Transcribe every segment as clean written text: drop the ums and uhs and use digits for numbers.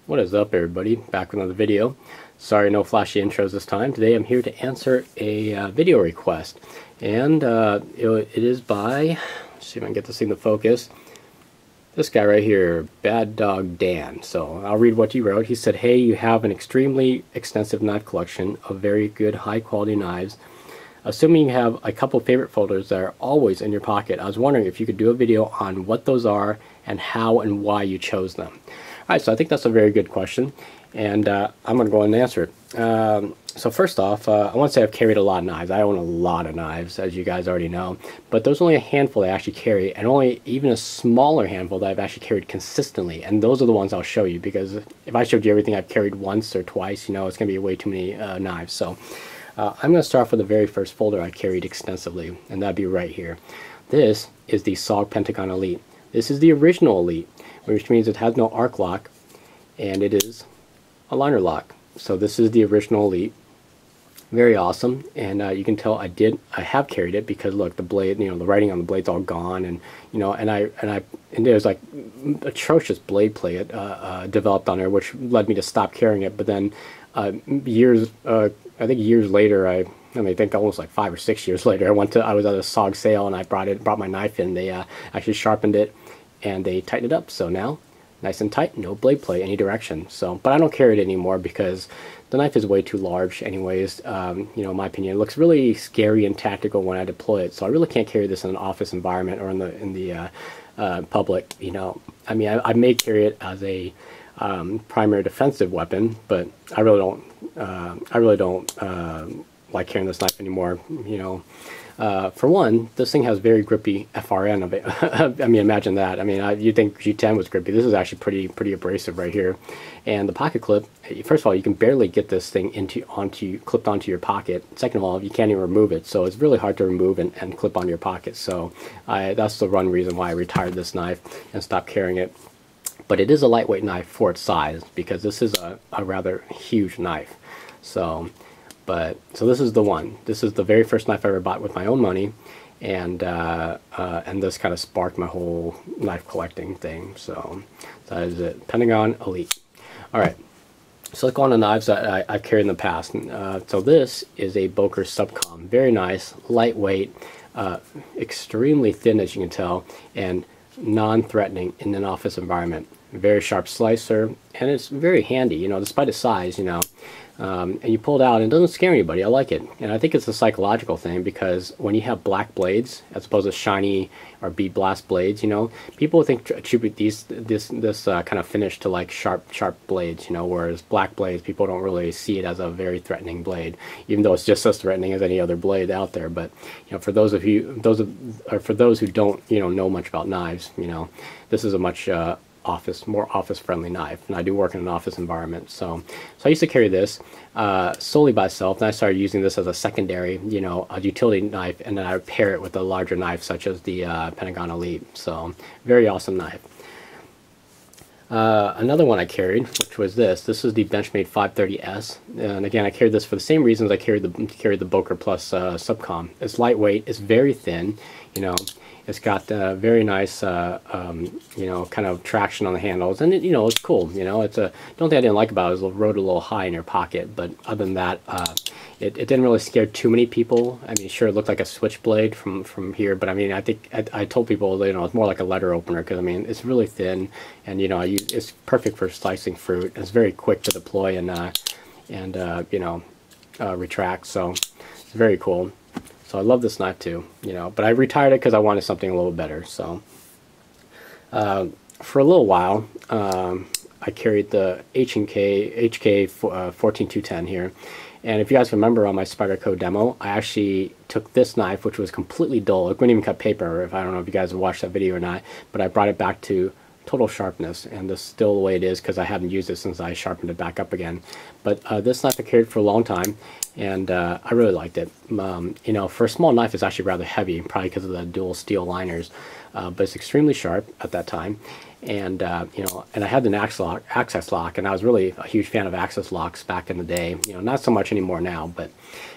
What is up, everybody? Back with another video. Sorry, no flashy intros this time. Today I'm here to answer a video request, and it is by, let's see if I can get this thing to focus, this guy right here, baddogdan. So I'll read what he wrote. He said, "Hey, you have an extremely extensive knife collection of very good, high-quality knives. Assuming you have a couple favorite folders that are always in your pocket, I was wondering if you could do a video on what those are and how and why you chose them." Alright, so I think that's a very good question, and I'm going to go ahead and answer it. So first off, I want to say I've carried a lot of knives. I own a lot of knives, as you guys already know, but there's only a handful that I actually carry, and only even a smaller handful that I've actually carried consistently, and those are the ones I'll show you, because if I showed you everything I've carried once or twice, you know, it's going to be way too many knives. So I'm going to start off with the very first folder I carried extensively, and that'd be right here. This is the SOG Pentagon Elite. This is the original Elite, which means it has no arc lock, and it is a liner lock. So this is the original Elite. Very awesome, and you can tell I have carried it, because look, the blade, you know, the writing on the blade's all gone, and you know, and there's like atrocious blade play developed on there, which led me to stop carrying it. But then I think years later, I think almost like 5 or 6 years later, I was at a SOG sale, and I brought my knife in. They actually sharpened it and they tightened it up, so now nice and tight, no blade play any direction. So, but I don't carry it anymore because the knife is way too large anyways. You know, in my opinion, it looks really scary and tactical when I deploy it, so I really can't carry this in an office environment or in the public. You know, I mean, I may carry it as a primary defensive weapon, but I really don't like carrying this knife anymore. You know, for one, this thing has very grippy FRN of it. I mean, imagine that. I mean, you'd think G10 was grippy. This is actually pretty abrasive right here. And the pocket clip, first of all, you can barely get this thing clipped onto your pocket. Second of all, you can't even remove it, so it's really hard to remove and clip onto your pocket. So that's the one reason why I retired this knife and stopped carrying it. But it is a lightweight knife for its size, because this is a rather huge knife. So this is the one. This is the very first knife I ever bought with my own money, and this kind of sparked my whole knife collecting thing. So that is it. Pentagon Elite. All right. So let's go on to knives that I've carried in the past. So this is a Boker Subcom. Very nice, lightweight, extremely thin, as you can tell, and non-threatening in an office environment. Very sharp slicer, and it's very handy, you know, despite its size, you know. And you pull it out and it doesn't scare anybody. I like it, and I think it's a psychological thing, because when you have black blades as opposed to shiny or bead blast blades, you know, people attribute this kind of finish to like sharp blades, you know, whereas black blades, people don't really see it as a very threatening blade, even though it's just as threatening as any other blade out there. But you know, for those who don't, you know much about knives, you know, this is a much more office-friendly knife, and I do work in an office environment. So I used to carry this solely by itself, and I started using this as a secondary, you know, a utility knife, and then I would pair it with a larger knife such as the Pentagon Elite. So very awesome knife. Another one I carried, which was this. This is the Benchmade 530S, and again, I carried this for the same reasons I carried the Boker Plus Subcom. It's lightweight, it's very thin, you know. It's got very nice, you know, kind of traction on the handles, and you know, it's cool. You know, it's the only thing I didn't like about it is it rode a little high in your pocket, but other than that, it didn't really scare too many people. I mean, sure, it looked like a switchblade from here, but I mean, I think I told people, you know, it's more like a letter opener, because I mean, it's really thin, and you know, it's perfect for slicing fruit. It's very quick to deploy and you know, retract. So it's very cool. So I love this knife too, you know, but I retired it because I wanted something a little better. So for a little while, I carried the HK 14210 here, and if you guys remember on my Spyderco demo, I actually took this knife, which was completely dull. It couldn't even cut paper. I don't know if you guys have watched that video or not, but I brought it back to total sharpness, and this is still the way it is because I haven't used it since I sharpened it back up again. But this knife I carried for a long time, and I really liked it. You know, for a small knife, it's actually rather heavy, probably because of the dual steel liners, but it's extremely sharp at that time. And you know, and I had an access lock, and I was really a huge fan of access locks back in the day. You know, not so much anymore now, but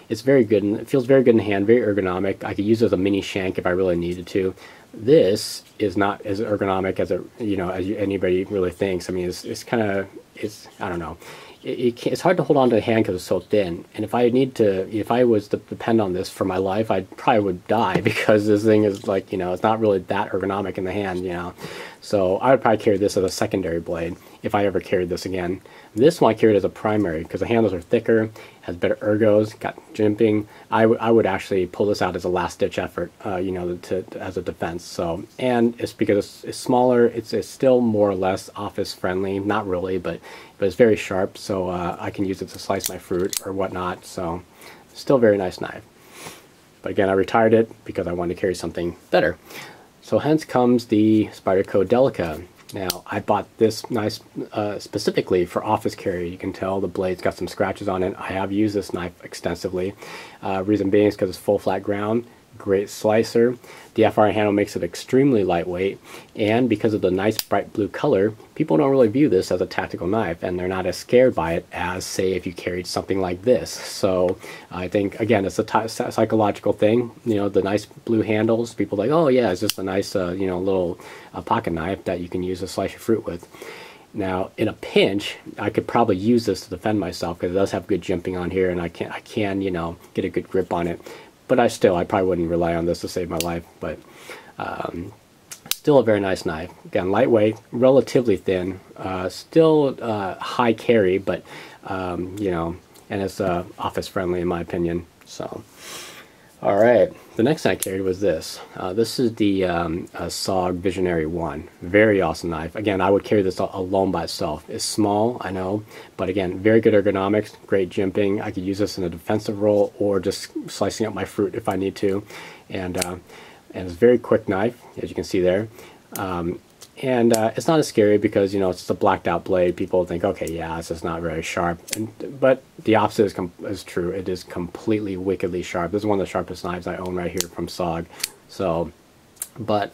it's very good, and it feels very good in the hand, very ergonomic. I could use it as a mini shank if I really needed to. This is not as ergonomic as anybody really thinks. I mean, it's kind of, I don't know. It's hard to hold on to the hand because it's so thin. And if I was to depend on this for my life, I probably would die because this thing is like, it's not really that ergonomic in the hand. So I would probably carry this as a secondary blade if I ever carried this again. This one I carried as a primary because the handles are thicker, has better ergos, got jimping. I would actually pull this out as a last ditch effort, as a defense. So, and it's because it's smaller, it's still more or less office friendly, not really, but it's very sharp. So I can use it to slice my fruit or whatnot. So, still a very nice knife. But again, I retired it because I wanted to carry something better. So hence comes the Spyderco Delica. Now, I bought this knife specifically for office carry. You can tell the blade's got some scratches on it. I have used this knife extensively. Reason being is because it's full flat ground, great slicer. The FR handle makes it extremely lightweight, and because of the nice bright blue color, people don't really view this as a tactical knife, and they're not as scared by it as, say, if you carried something like this. So I think, again, it's a psychological thing. The nice blue handles, people are like, oh yeah, it's just a nice little pocket knife that you can use to slice your fruit with. Now, in a pinch, I could probably use this to defend myself because it does have good jimping on here, and I can get a good grip on it. But I probably wouldn't rely on this to save my life. But still a very nice knife. Again, lightweight, relatively thin, still high carry, but and it's office friendly in my opinion. So, all right. The next thing I carried was this. This is the SOG Visionary 1. Very awesome knife. Again, I would carry this alone by itself. It's small, I know, but again, very good ergonomics, great jimping. I could use this in a defensive role or just slicing up my fruit if I need to. And it's a very quick knife, as you can see there. And it's not as scary because, it's just a blacked out blade. People think, okay, yeah, it's just not very sharp. But the opposite is true. It is completely wickedly sharp. This is one of the sharpest knives I own right here from SOG. So, but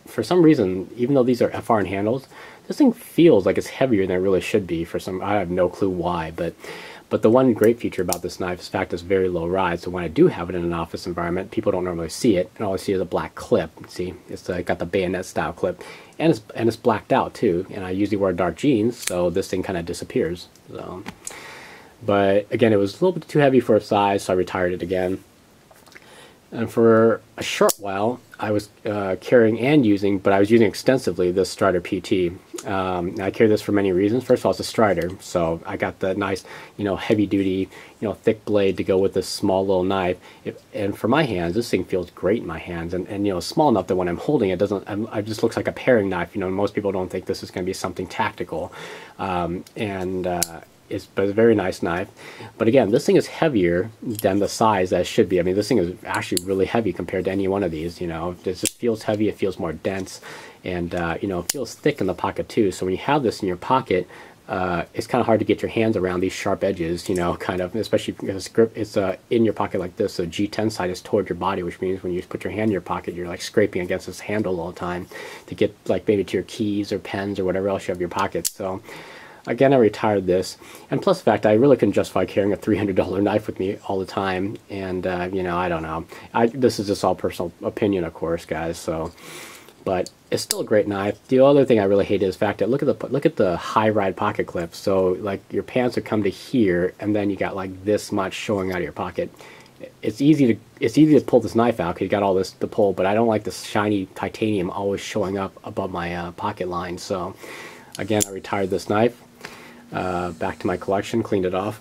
for some reason, even though these are FR handles, this thing feels like it's heavier than it really should be. I have no clue why, but the one great feature about this knife is the fact it's very low ride, so when I do have it in an office environment, people don't normally see it, and all I see is a black clip. See, it's got the bayonet style clip, and it's blacked out too, and I usually wear dark jeans, so this thing kind of disappears. So, but again, it was a little bit too heavy for its size, so I retired it again. And for a short while, I was carrying and using, but I was using extensively, this Strider PT. I carry this for many reasons. First of all, it's a Strider, so I got the nice, heavy-duty, thick blade to go with this small little knife. And for my hands, this thing feels great in my hands, and small enough that when I'm holding it, it just looks like a paring knife. Most people don't think this is going to be something tactical, It's a very nice knife. But again, this thing is heavier than the size that it should be. I mean, this thing is actually really heavy compared to any one of these. It just feels heavy, it feels more dense, and it feels thick in the pocket too. So when you have this in your pocket, it's kind of hard to get your hands around these sharp edges, kind of, especially because it's in your pocket like this. So G10 side is toward your body, which means when you put your hand in your pocket, you're like scraping against this handle all the time to get like maybe to your keys or pens or whatever else you have in your pocket. So again, I retired this, and plus the fact I really couldn't justify carrying a $300 knife with me all the time, and I don't know. This is just all personal opinion, of course, guys. So, but it's still a great knife. The other thing I really hate is the fact that look at the high ride pocket clip. So like your pants would come to here, and then you got like this much showing out of your pocket. It's easy to pull this knife out because you got all this to pull, but I don't like this shiny titanium always showing up above my pocket line. So again, I retired this knife. Back to my collection, cleaned it off.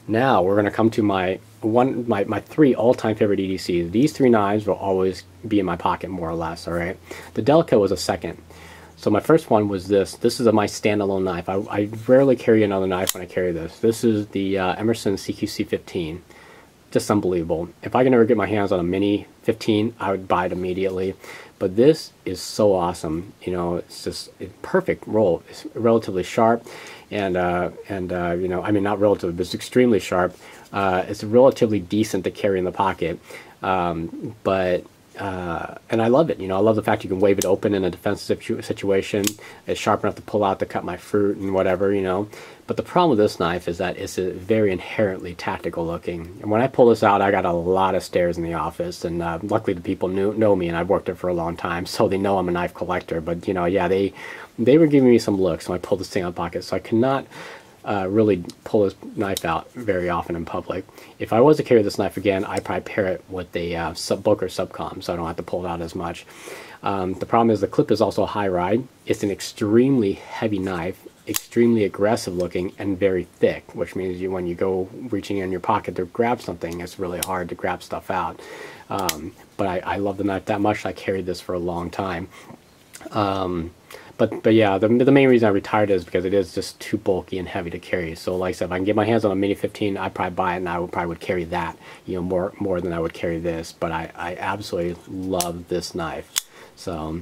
Now we're going to come to my three all-time favorite EDCs. These three knives will always be in my pocket, more or less. All right. The Delica was a second. So my first one was this. This is my standalone knife. I rarely carry another knife when I carry this. This is the Emerson CQC15. Just unbelievable. If I can ever get my hands on a mini 15, I would buy it immediately. But this is so awesome. It's just a perfect roll. It's relatively sharp, and I mean, not relatively, but it's extremely sharp. It's relatively decent to carry in the pocket, but and I love it. You know, I love the fact you can wave it open in a defensive situation. It's sharp enough to pull out to cut my fruit and whatever, you know. But the problem with this knife is that it's very inherently tactical looking. And when I pull this out, I got a lot of stares in the office. And luckily the people know me, and I've worked there for a long time, so they know I'm a knife collector. But, you know, yeah, they were giving me some looks when I pulled this thing out of the pocket. So I cannot really pull this knife out very often in public. If I was to carry this knife again, I'd probably pair it with a book or subcom, so I don't have to pull it out as much. The problem is the clip is also high ride. It's an extremely heavy knife, extremely aggressive looking, and very thick, which means when you go reaching in your pocket to grab something, it's really hard to grab stuff out. But I love the knife that much. I carried this for a long time. But yeah, the main reason I retired is because it is just too bulky and heavy to carry. So like I said, if I can get my hands on a Mini 15, I'd probably buy it, and I probably would carry that, you know, more than I would carry this. But I absolutely love this knife. So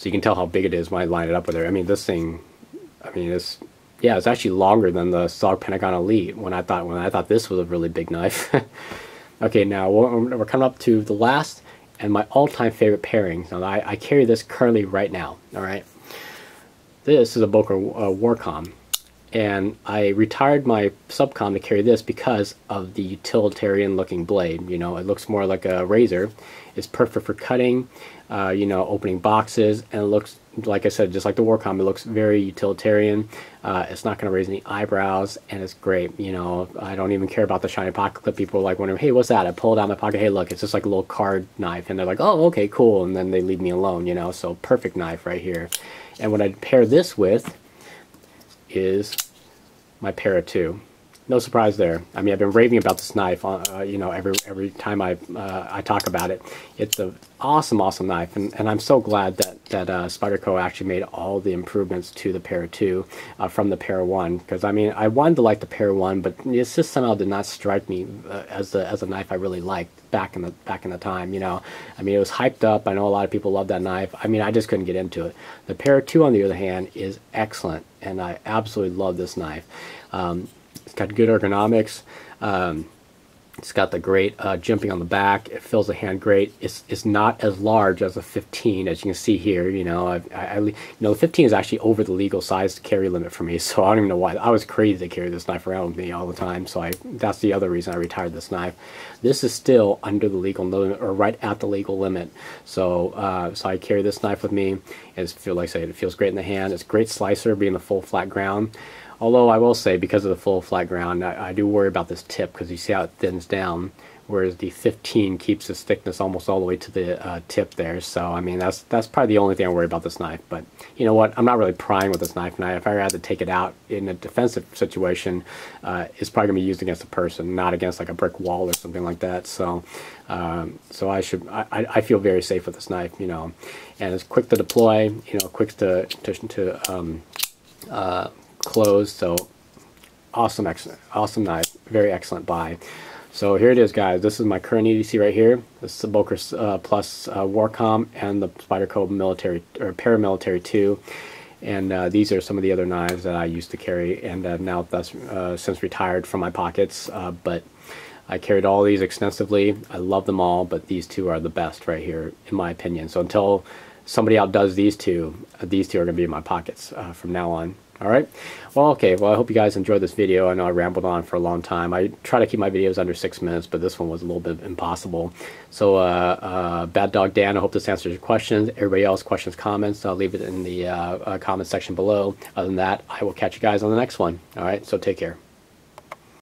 you can tell how big it is when I line it up with it. I mean, this thing, I mean, it's actually longer than the SOG Pentagon Elite when I thought this was a really big knife. Okay, now we're coming up to the last and my all-time favorite pairing. Now, I carry this currently right now. All right, this is a Boker Warcom, and I retired my subcom to carry this because of the utilitarian-looking blade. You know, it looks more like a razor. It's perfect for cutting, you know, opening boxes, and it looks, like I said, just like the Warcom, it looks very utilitarian. It's not going to raise any eyebrows, and it's great. You know, I don't even care about the shiny pocket clip. People are like wondering, hey, what's that? I pull it out of my pocket. Hey, look, it's just like a little card knife, and they're like, oh, okay, cool, and then they leave me alone. You know, so perfect knife right here. And what I pair this with is my Para 2. No surprise there. I mean, I've been raving about this knife, you know, every time I talk about it. It's an awesome knife, and I'm so glad that Spyderco actually made all the improvements to the Para 2 from the Para 1. Because I mean, I wanted to like the Para 1, but it just somehow did not strike me as a knife I really liked back in the time. You know, I mean, it was hyped up. I know a lot of people love that knife. I mean, I just couldn't get into it. The Para 2, on the other hand, is excellent, and I absolutely love this knife. It's got good ergonomics. It's got the great jimping on the back. It fills the hand great. It's not as large as a 15, as you can see here. You know, you know, the 15 is actually over the legal size carry limit for me. So I don't even know why. I was crazy to carry this knife around with me all the time. So that's the other reason I retired this knife. This is still under the legal limit, or right at the legal limit. So so I carry this knife with me, and like I say, it feels great in the hand. It's a great slicer, being the full flat ground. Although I will say, because of the full flat ground, I do worry about this tip, because you see how it thins down, whereas the 15 keeps its thickness almost all the way to the tip there. So I mean, that's probably the only thing I worry about this knife. But you know what? I'm not really prying with this knife, and if I ever had to take it out in a defensive situation, it's probably gonna be used against a person, not against like a brick wall or something like that. So so I feel very safe with this knife, you know, and it's quick to deploy, you know, quick to close. So awesome knife, very excellent buy. So here it is, guys. This is my current EDC right here. This is the Boker Plus Warcom and the Spyderco military or paramilitary 2. And these are some of the other knives that I used to carry, and now that's since retired from my pockets. But I carried all these extensively. I love them all, but these two are the best right here, in my opinion. So until somebody outdoes these two are going to be in my pockets from now on. All right. Well, okay. Well, I hope you guys enjoyed this video. I know I rambled on for a long time. I try to keep my videos under 6 minutes, but this one was a little bit impossible. So, Bad Dog Dan, I hope this answers your questions. Everybody else, questions, comments, I'll leave it in the comment section below. Other than that, I will catch you guys on the next one. All right. So take care.